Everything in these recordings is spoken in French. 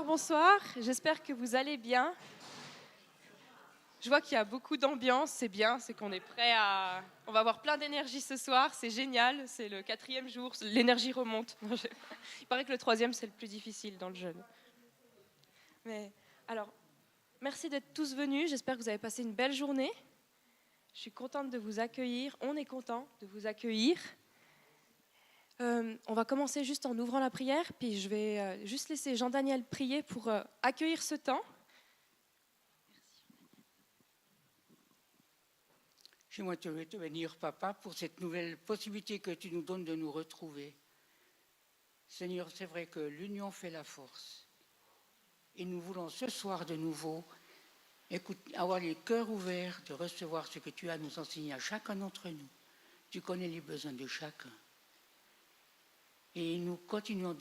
bonsoir. J'espère que vous allez bien. Je vois qu'il y a beaucoup d'ambiance, c'est bien, c'est qu'on est prêt à... On va avoir plein d'énergie ce soir, c'est génial, c'est le 4e jour, l'énergie remonte. Il paraît que le 3e, c'est le plus difficile dans le jeûne. Mais alors, merci d'être tous venus, j'espère que vous avez passé une belle journée. Je suis contente de vous accueillir, on est content de vous accueillir. On va commencer juste en ouvrant la prière, puis je vais juste laisser Jean-Daniel prier pour accueillir ce temps. J'aimerais te bénir, Papa, pour cette nouvelle possibilité que tu nous donnes de nous retrouver. Seigneur, c'est vrai que l'union fait la force. Et nous voulons ce soir de nouveau avoir les cœurs ouverts de recevoir ce que tu as à nous enseigner à chacun d'entre nous. Tu connais les besoins de chacun. Et nous continuons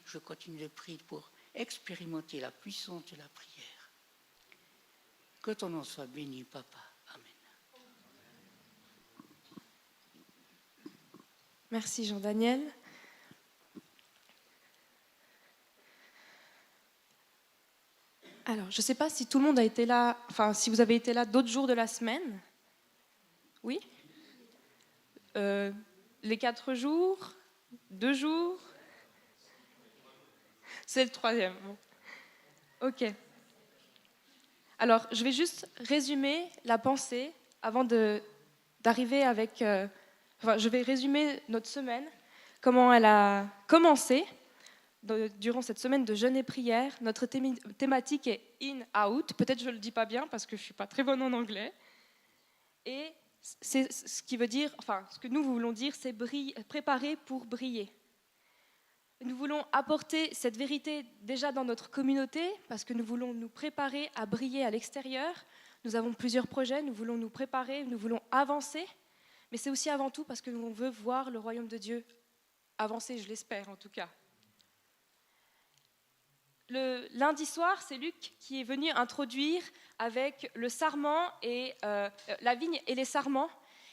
je continue de prier pour expérimenter la puissance de la prière. Que ton nom soit béni, Papa. Merci Jean-Daniel. Alors, je ne sais pas si tout le monde a été là, enfin si vous avez été là d'autres jours de la semaine. Oui les 4 jours, 2 jours. C'est le 3e. Bon. Ok. Alors, je vais juste résumer la pensée avant d'arriver avec... je vais résumer notre semaine, comment elle a commencé. Durant cette semaine de jeûne et prière, notre thématique est in-out. Peut-être je ne le dis pas bien parce que je ne suis pas très bonne en anglais. Et c'est ce qui veut dire, ce que nous voulons dire, c'est préparer pour briller. Nous voulons apporter cette vérité déjà dans notre communauté parce que nous voulons nous préparer à briller à l'extérieur. Nous avons plusieurs projets, nous voulons nous préparer, nous voulons avancer. Mais c'est aussi avant tout parce que nous veut voir le royaume de Dieu avancer, je l'espère en tout cas. Le lundi soir, c'est Luc qui est venu introduire avec le sarment et la vigne et les sarments.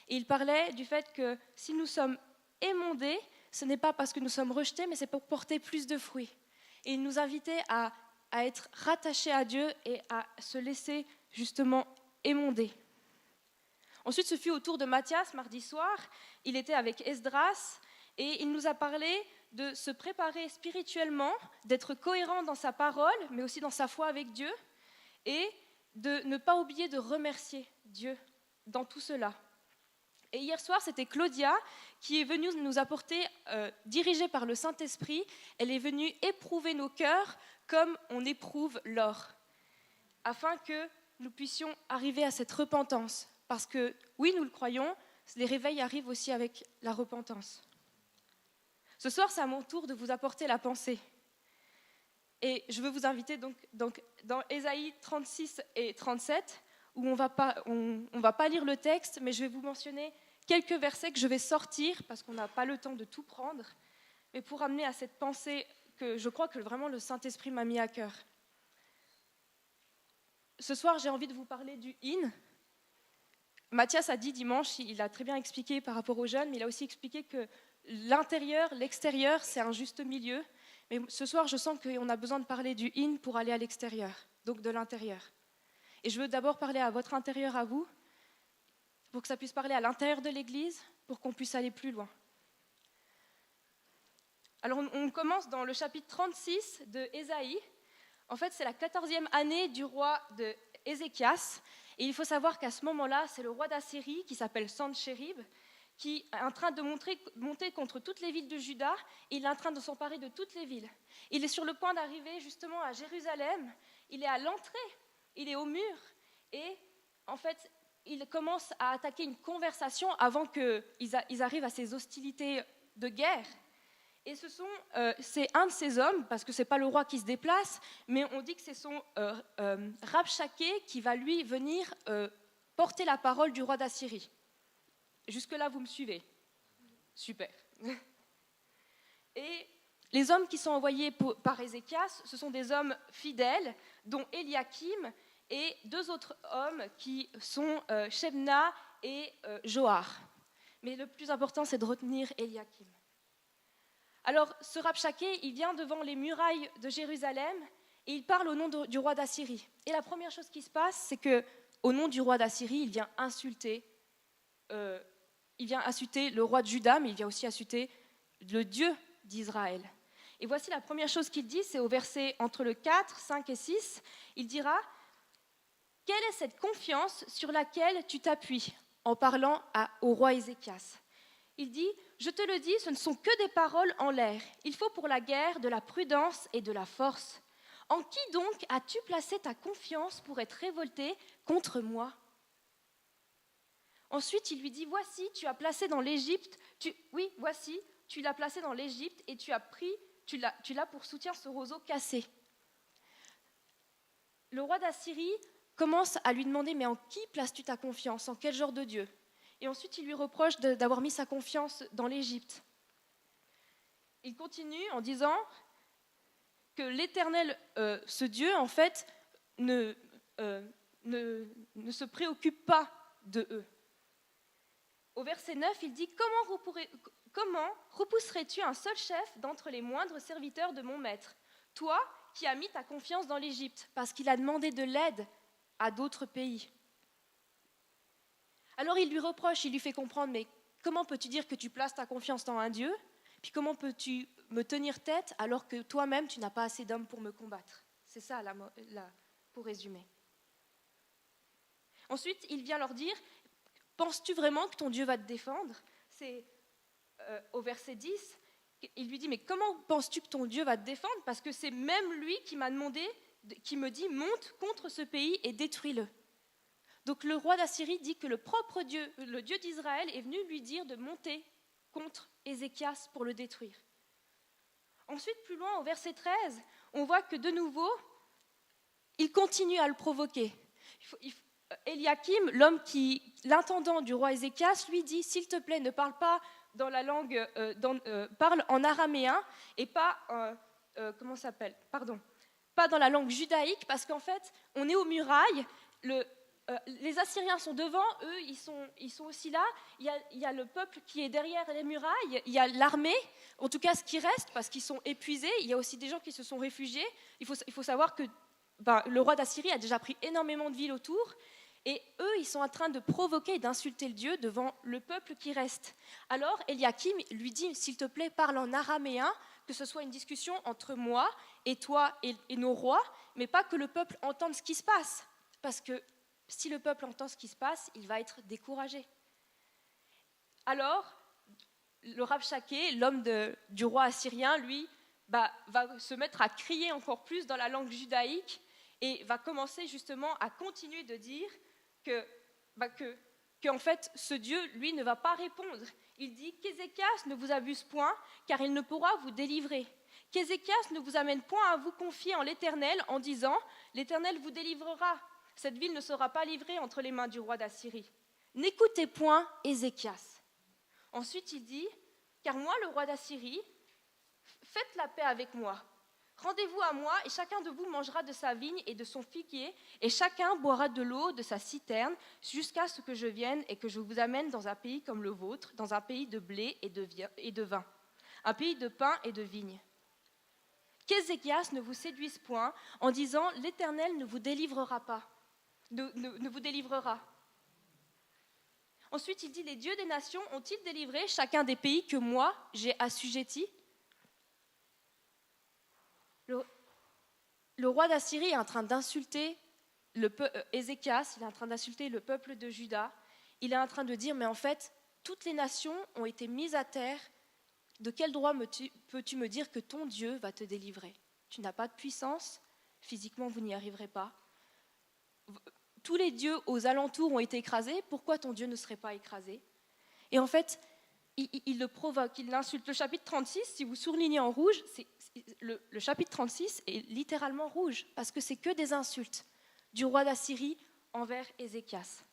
Et il parlait du fait que si nous sommes émondés, ce n'est pas parce que nous sommes rejetés, mais c'est pour porter plus de fruits. Et il nous invitait à être rattachés à Dieu et à se laisser justement émonder. Ensuite, ce fut au tour de Mathias, mardi soir. Il était avec Esdras et il nous a parlé de se préparer spirituellement, d'être cohérent dans sa parole, mais aussi dans sa foi avec Dieu, et de ne pas oublier de remercier Dieu dans tout cela. Et hier soir, c'était Claudia qui est venue nous apporter, dirigée par le Saint-Esprit, elle est venue éprouver nos cœurs comme on éprouve l'or, afin que nous puissions arriver à cette repentance. Parce que, oui, nous le croyons, les réveils arrivent aussi avec la repentance. Ce soir, c'est à mon tour de vous apporter la pensée. Et je veux vous inviter donc dans Ésaïe 36 et 37, où on va pas lire le texte, mais je vais vous mentionner quelques versets que je vais sortir, parce qu'on n'a pas le temps de tout prendre, mais pour amener à cette pensée que je crois que vraiment le Saint-Esprit m'a mis à cœur. Ce soir, j'ai envie de vous parler du in. Mathias a dit dimanche, il a très bien expliqué par rapport aux jeunes, mais il a aussi expliqué que l'intérieur, l'extérieur, c'est un juste milieu. Mais ce soir, je sens qu'on a besoin de parler du in pour aller à l'extérieur, donc de l'intérieur. Et je veux d'abord parler à votre intérieur, à vous, pour que ça puisse parler à l'intérieur de l'Église, pour qu'on puisse aller plus loin. Alors, on commence dans le chapitre 36 de Ésaïe. En fait, c'est la 14e année du roi de Ézéchias. Et il faut savoir qu'à ce moment-là, c'est le roi d'Assyrie, qui s'appelle Sennachérib, qui est en train de monter contre toutes les villes de Juda, et il est en train de s'emparer de toutes les villes. Il est sur le point d'arriver justement à Jérusalem, il est à l'entrée, il est au mur, et en fait, il commence à attaquer une conversation avant qu'ils arrivent à ces hostilités de guerre. Et c'est un de ces hommes, parce que ce n'est pas le roi qui se déplace, mais on dit que c'est son Rabshakeh qui va lui venir porter la parole du roi d'Assyrie. Jusque-là, vous me suivez? Super. Et les hommes qui sont envoyés par Ézéchias, ce sont des hommes fidèles, dont Eliakim et 2 autres hommes qui sont Shebna et Joar. Mais le plus important, c'est de retenir Eliakim. Alors, ce Rabshakeh, il vient devant les murailles de Jérusalem et il parle au nom du roi d'Assyrie. Et la première chose qui se passe, c'est qu'au nom du roi d'Assyrie, il vient insulter le roi de Juda, mais il vient aussi insulter le Dieu d'Israël. Et voici la première chose qu'il dit, c'est au verset entre le 4, 5 et 6, il dira « Quelle est cette confiance sur laquelle tu t'appuies ?» en parlant au roi Ézéchias. Il dit « Je te le dis, ce ne sont que des paroles en l'air. Il faut pour la guerre de la prudence et de la force. En qui donc as-tu placé ta confiance pour être révolté contre moi ?» Ensuite, il lui dit « Voici, tu as placé dans l'Égypte, voici, tu l'as placé dans l'Égypte et tu l'as pour soutien ce roseau cassé. » Le roi d'Assyrie commence à lui demander « Mais en qui places-tu ta confiance? En quel genre de Dieu ?» Et ensuite, il lui reproche d'avoir mis sa confiance dans l'Égypte. Il continue en disant que l'Éternel, ce Dieu, en fait, ne se préoccupe pas de eux. Au verset 9, il dit « Comment repousserais-tu un seul chef d'entre les moindres serviteurs de mon maître, toi qui as mis ta confiance dans l'Égypte, parce qu'il a demandé de l'aide à d'autres pays ?» Alors il lui reproche, il lui fait comprendre « Mais comment peux-tu dire que tu places ta confiance dans un Dieu? Puis comment peux-tu me tenir tête alors que toi-même tu n'as pas assez d'hommes pour me combattre ?» C'est ça, pour résumer. Ensuite, il vient leur dire « Penses-tu vraiment que ton Dieu va te défendre ?» C'est au verset 10, il lui dit « Mais comment penses-tu que ton Dieu va te défendre? Parce que c'est même lui qui m'a demandé, qui me dit « Monte contre ce pays et détruis-le. » Donc le roi d'Assyrie dit que le propre Dieu, le Dieu d'Israël, est venu lui dire de monter contre Ézéchias pour le détruire. Ensuite, plus loin, au verset 13, on voit que de nouveau, il continue à le provoquer. Eliakim, l'intendant du roi Ézéchias, lui dit « S'il te plaît, ne parle pas dans la langue, parle en araméen et pas, pas dans la langue judaïque, parce qu'en fait, on est aux murailles, les Assyriens sont devant, eux, ils sont aussi là, il y a le peuple qui est derrière les murailles, il y a l'armée, en tout cas ce qui reste, parce qu'ils sont épuisés, il y a aussi des gens qui se sont réfugiés. Il faut savoir que le roi d'Assyrie a déjà pris énormément de villes autour, et eux, ils sont en train de provoquer et d'insulter le Dieu devant le peuple qui reste. Alors, Eliakim lui dit, s'il te plaît, parle en araméen, que ce soit une discussion entre moi et toi et nos rois, mais pas que le peuple entende ce qui se passe. Parce que si le peuple entend ce qui se passe, il va être découragé. Alors, le Rabshakeh, l'homme du roi assyrien, lui, va se mettre à crier encore plus dans la langue judaïque et va commencer justement à continuer de dire que en fait, ce Dieu, lui, ne va pas répondre. Il dit qu'Ézéchias ne vous abuse point, car il ne pourra vous délivrer. Qu'Ézéchias ne vous amène point à vous confier en l'Éternel en disant « L'Éternel vous délivrera. Cette ville ne sera pas livrée entre les mains du roi d'Assyrie. N'écoutez point Ézéchias. » Ensuite, il dit « Car moi, le roi d'Assyrie, faites la paix avec moi. Rendez-vous à moi, et chacun de vous mangera de sa vigne et de son figuier, et chacun boira de l'eau de sa citerne, jusqu'à ce que je vienne et que je vous amène dans un pays comme le vôtre, dans un pays de blé et de vin, un pays de pain et de vigne. Qu'Ézéchias ne vous séduise point en disant « L'Éternel ne vous délivrera pas, ne vous délivrera. » Ensuite, il dit « Les dieux des nations ont-ils délivré chacun des pays que moi j'ai assujettis ?» Le roi d'Assyrie est en train d'insulter Ézéchias, il est en train d'insulter le peuple de Juda. Il est en train de dire, mais en fait, toutes les nations ont été mises à terre. De quel droit peux-tu me dire que ton Dieu va te délivrer? Tu n'as pas de puissance, physiquement vous n'y arriverez pas. Tous les dieux aux alentours ont été écrasés, pourquoi ton Dieu ne serait pas écrasé? Et en fait, il le provoque, il l'insulte. Le chapitre 36, si vous surlignez en rouge, le chapitre 36 est littéralement rouge, parce que c'est que des insultes du roi d'Assyrie envers Ézéchias.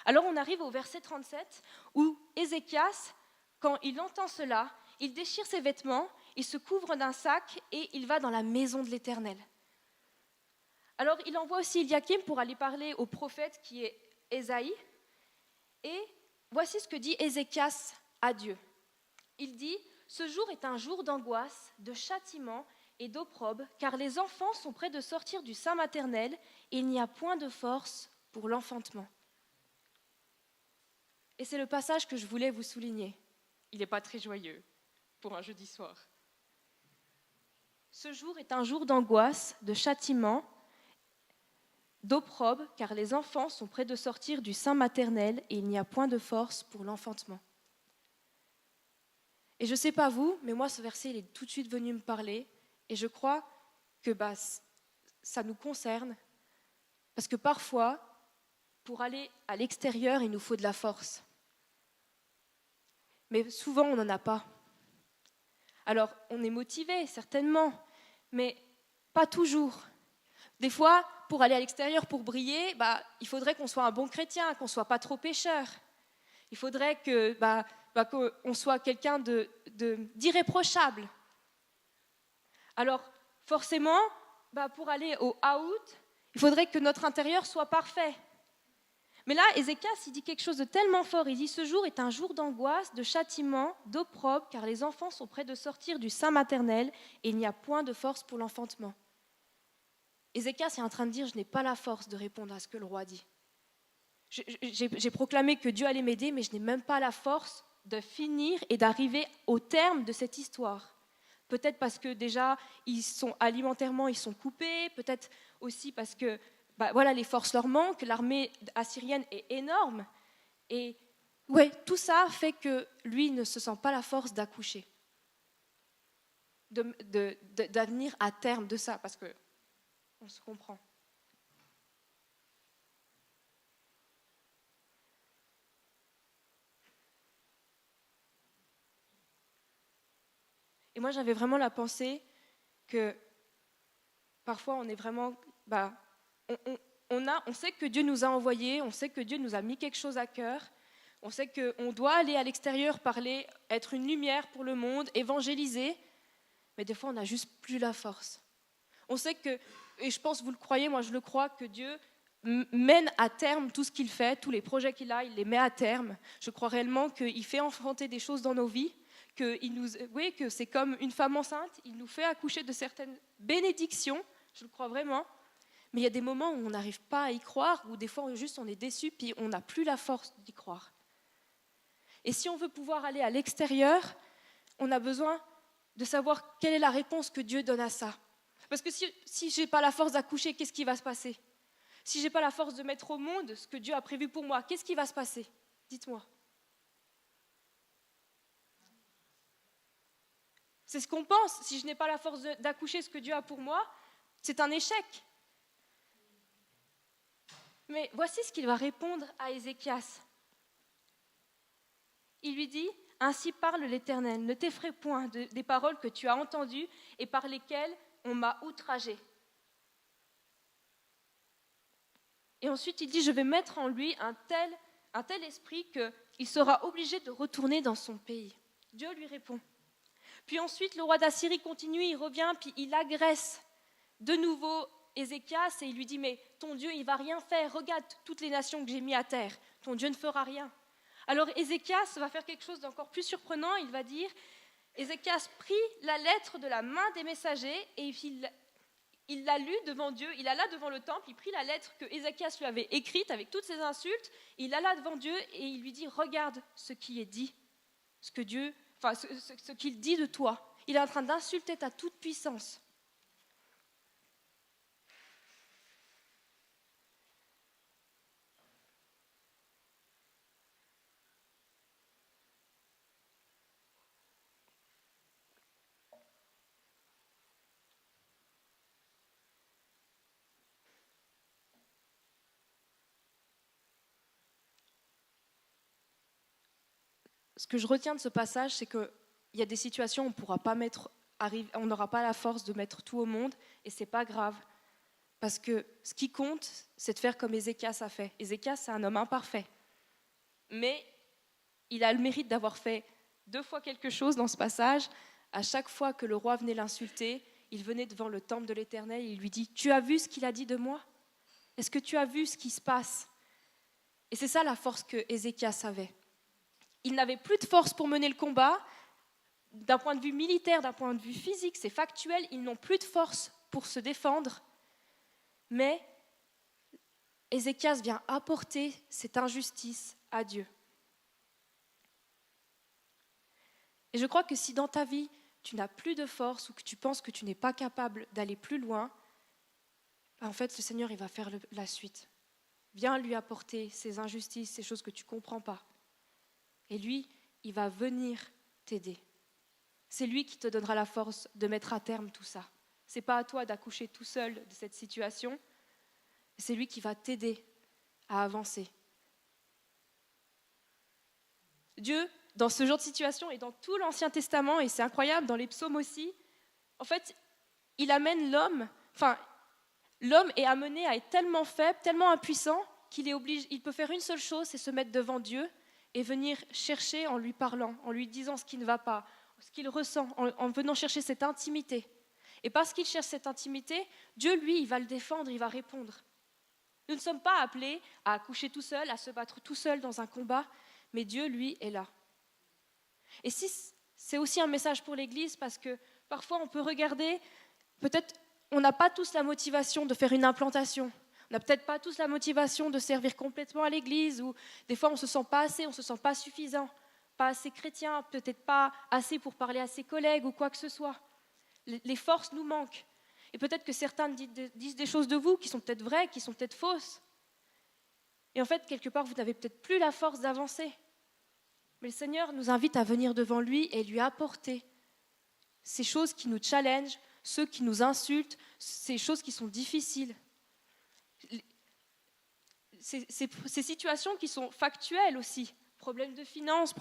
Alors on arrive au verset 37, où Ézéchias, quand il entend cela, il déchire ses vêtements, il se couvre d'un sac et il va dans la maison de l'Éternel. Alors il envoie aussi Eliakim pour aller parler au prophète qui est Ésaïe, et voici ce que dit Ézéchias à Dieu. Il dit « Ce jour est un jour d'angoisse, de châtiment et d'opprobre, car les enfants sont près de sortir du sein maternel et il n'y a point de force pour l'enfantement. Et c'est le passage que je voulais vous souligner. Il n'est pas très joyeux pour un jeudi soir. Ce jour est un jour d'angoisse, de châtiment, d'opprobre, car les enfants sont près de sortir du sein maternel et il n'y a point de force pour l'enfantement. Et je ne sais pas vous, mais moi ce verset il est tout de suite venu me parler et je crois que ça nous concerne parce que parfois, pour aller à l'extérieur, il nous faut de la force. Mais souvent on n'en a pas. Alors on est motivé certainement, mais pas toujours. Des fois, pour aller à l'extérieur, pour briller, il faudrait qu'on soit un bon chrétien, qu'on ne soit pas trop pécheur. Il faudrait qu'on soit quelqu'un d'irréprochable. Alors, forcément, pour aller au out, il faudrait que notre intérieur soit parfait. Mais là, Ézéchias, il dit quelque chose de tellement fort. Il dit « Ce jour est un jour d'angoisse, de châtiment, d'opprobre, car les enfants sont près de sortir du sein maternel et il n'y a point de force pour l'enfantement. » Ézéchias est en train de dire « Je n'ai pas la force de répondre à ce que le roi dit. J'ai proclamé que Dieu allait m'aider, mais je n'ai même pas la force de finir et d'arriver au terme de cette histoire. Peut-être parce que déjà, alimentairement, ils sont coupés, peut-être aussi parce que les forces leur manquent, l'armée assyrienne est énorme. Et tout ça fait que lui ne se sent pas la force d'accoucher, d'avenir à terme de ça, parce qu'on se comprend. Et moi, j'avais vraiment la pensée que parfois, on est vraiment... on sait que Dieu nous a envoyés, on sait que Dieu nous a mis quelque chose à cœur, on sait qu'on doit aller à l'extérieur, parler, être une lumière pour le monde, évangéliser, mais des fois, on n'a juste plus la force. On sait que, et je pense que vous le croyez, moi je le crois, que Dieu mène à terme tout ce qu'il fait, tous les projets qu'il a, il les met à terme. Je crois réellement qu'il fait enfanter des choses dans nos vies, que c'est comme une femme enceinte, il nous fait accoucher de certaines bénédictions, je le crois vraiment, mais il y a des moments où on n'arrive pas à y croire, où des fois juste on est déçu, puis on n'a plus la force d'y croire. Et si on veut pouvoir aller à l'extérieur, on a besoin de savoir quelle est la réponse que Dieu donne à ça. Parce que si je n'ai pas la force d'accoucher, qu'est-ce qui va se passer? Si je n'ai pas la force de mettre au monde ce que Dieu a prévu pour moi, qu'est-ce qui va se passer? Dites-moi. C'est ce qu'on pense. Si je n'ai pas la force d'accoucher ce que Dieu a pour moi, c'est un échec. Mais voici ce qu'il va répondre à Ézéchias. Il lui dit « Ainsi parle l'Éternel, ne t'effraie point des paroles que tu as entendues et par lesquelles on m'a outragé. » Et ensuite il dit « Je vais mettre en lui un tel esprit qu'il sera obligé de retourner dans son pays. » Dieu lui répond. Puis ensuite, le roi d'Assyrie continue, il revient, puis il agresse de nouveau Ézéchias et il lui dit « Mais ton Dieu, il ne va rien faire. Regarde toutes les nations que j'ai mis à terre. Ton Dieu ne fera rien. » Alors Ézéchias va faire quelque chose d'encore plus surprenant. Il va dire « Ézéchias prit la lettre de la main des messagers et il l'a lue devant Dieu. Il alla devant le temple, il prit la lettre que Ézéchias lui avait écrite avec toutes ses insultes. Il alla devant Dieu et il lui dit « Regarde ce qui est dit, ce qu'il dit de toi. Il est en train d'insulter ta toute-puissance. » Ce que je retiens de ce passage, c'est qu'il y a des situations où on n'aura pas la force de mettre tout au monde, et ce n'est pas grave. Parce que ce qui compte, c'est de faire comme Ézéchias a fait. Ézéchias, c'est un homme imparfait. Mais il a le mérite d'avoir fait 2 fois quelque chose dans ce passage. À chaque fois que le roi venait l'insulter, il venait devant le temple de l'Éternel et il lui dit « Tu as vu ce qu'il a dit de moi? Est-ce que tu as vu ce qui se passe ?» Et c'est ça la force que Ézéchias avait. Il n'avait plus de force pour mener le combat, d'un point de vue militaire, d'un point de vue physique, c'est factuel, ils n'ont plus de force pour se défendre. Mais Ézéchias vient apporter cette injustice à Dieu. Et je crois que si dans ta vie, tu n'as plus de force ou que tu penses que tu n'es pas capable d'aller plus loin, en fait, le Seigneur, il va faire la suite. Viens lui apporter ces injustices, ces choses que tu ne comprends pas. Et lui, il va venir t'aider. C'est lui qui te donnera la force de mettre à terme tout ça. Ce n'est pas à toi d'accoucher tout seul de cette situation. C'est lui qui va t'aider à avancer. Dieu, dans ce genre de situation et dans tout l'Ancien Testament, et c'est incroyable, dans les psaumes aussi, en fait, il amène l'homme, l'homme est amené à être tellement faible, tellement impuissant, il peut faire une seule chose, c'est se mettre devant Dieu et venir chercher en lui parlant, en lui disant ce qui ne va pas, ce qu'il ressent, en venant chercher cette intimité. Et parce qu'il cherche cette intimité, Dieu, lui, il va le défendre, il va répondre. Nous ne sommes pas appelés à accoucher tout seul, à se battre tout seul dans un combat, mais Dieu, lui, est là. Et si c'est aussi un message pour l'Église, parce que parfois on peut regarder, peut-être on n'a pas tous la motivation de faire une implantation, on n'a peut-être pas tous la motivation de servir complètement à l'Église, ou des fois on ne se sent pas assez, on ne se sent pas suffisant, pas assez chrétien, peut-être pas assez pour parler à ses collègues ou quoi que ce soit. Les forces nous manquent. Et peut-être que certains disent des choses de vous qui sont peut-être vraies, qui sont peut-être fausses. Et en fait, quelque part, vous n'avez peut-être plus la force d'avancer. Mais le Seigneur nous invite à venir devant lui et lui apporter ces choses qui nous challengent, ceux qui nous insultent, ces choses qui sont difficiles. Ces situations qui sont factuelles aussi, problèmes de finances,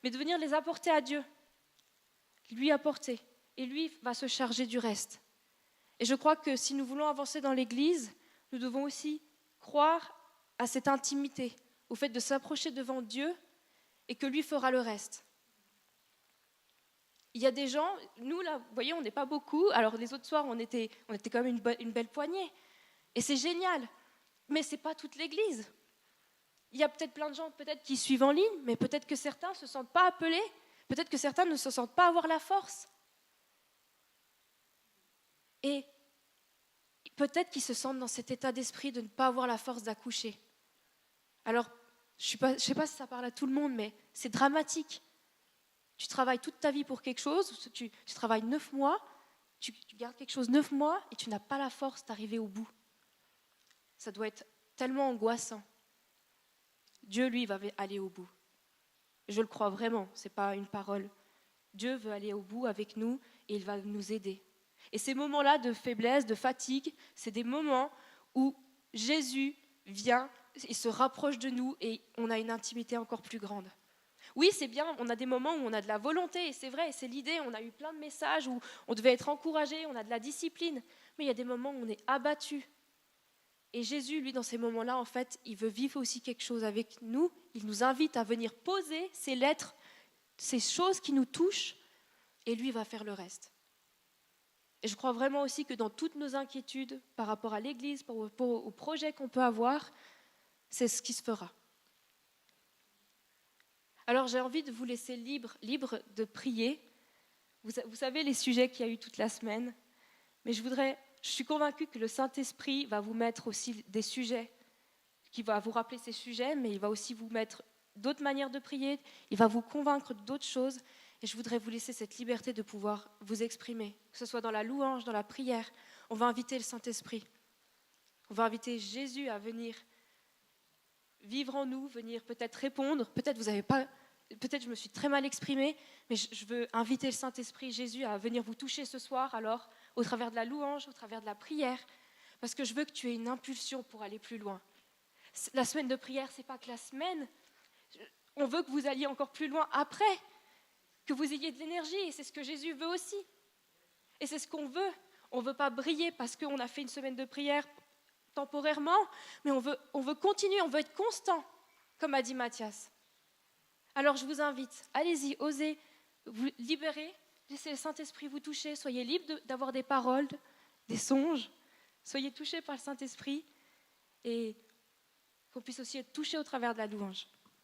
mais de venir les apporter à Dieu, lui apporter. Et lui va se charger du reste. Et je crois que si nous voulons avancer dans l'Église, nous devons aussi croire à cette intimité, au fait de s'approcher devant Dieu et que lui fera le reste. Il y a des gens, nous là, vous voyez, on n'est pas beaucoup, alors les autres soirs, on était quand même une belle poignée. Et c'est génial, mais ce n'est pas toute l'Église. Il y a peut-être plein de gens qui suivent en ligne, mais peut-être que certains ne se sentent pas appelés, peut-être que certains ne se sentent pas avoir la force. Et peut-être qu'ils se sentent dans cet état d'esprit de ne pas avoir la force d'accoucher. Alors, je ne sais pas si ça parle à tout le monde, mais c'est dramatique. Tu travailles toute ta vie pour quelque chose, tu travailles 9 mois, tu gardes quelque chose 9 mois et tu n'as pas la force d'arriver au bout. Ça doit être tellement angoissant. Dieu, lui, va aller au bout. Je le crois vraiment, ce n'est pas une parole. Dieu veut aller au bout avec nous et il va nous aider. Et ces moments-là de faiblesse, de fatigue, c'est des moments où Jésus vient et se rapproche de nous et on a une intimité encore plus grande. Oui, c'est bien, on a des moments où on a de la volonté, et c'est vrai, et c'est l'idée, on a eu plein de messages où on devait être encouragé, on a de la discipline, mais il y a des moments où on est abattu. Et Jésus, lui, dans ces moments-là, en fait, il veut vivre aussi quelque chose avec nous, il nous invite à venir poser ces lettres, ces choses qui nous touchent, et lui va faire le reste. Et je crois vraiment aussi que dans toutes nos inquiétudes par rapport à l'Église, par rapport au projet qu'on peut avoir, c'est ce qui se fera. Alors j'ai envie de vous laisser libre de prier. Vous savez les sujets qu'il y a eu toute la semaine, mais je suis convaincue que le Saint-Esprit va vous mettre aussi des sujets, qui va vous rappeler ces sujets, mais il va aussi vous mettre d'autres manières de prier, il va vous convaincre d'autres choses. Et je voudrais vous laisser cette liberté de pouvoir vous exprimer, que ce soit dans la louange, dans la prière. On va inviter le Saint-Esprit. On va inviter Jésus à venir vivre en nous, venir peut-être répondre. Peut-être je me suis très mal exprimée, mais je veux inviter le Saint-Esprit, Jésus, à venir vous toucher ce soir, alors, au travers de la louange, au travers de la prière, parce que je veux que tu aies une impulsion pour aller plus loin. La semaine de prière, ce n'est pas que la semaine. On veut que vous alliez encore plus loin après, que vous ayez de l'énergie, et c'est ce que Jésus veut aussi. Et c'est ce qu'on veut. On ne veut pas briller parce qu'on a fait une semaine de prière temporairement, mais on veut continuer, on veut être constant, comme a dit Mathias. Alors je vous invite, allez-y, osez vous libérer, laissez le Saint-Esprit vous toucher, soyez libres d'avoir des paroles, des songes, soyez touchés par le Saint-Esprit et qu'on puisse aussi être touchés au travers de la louange.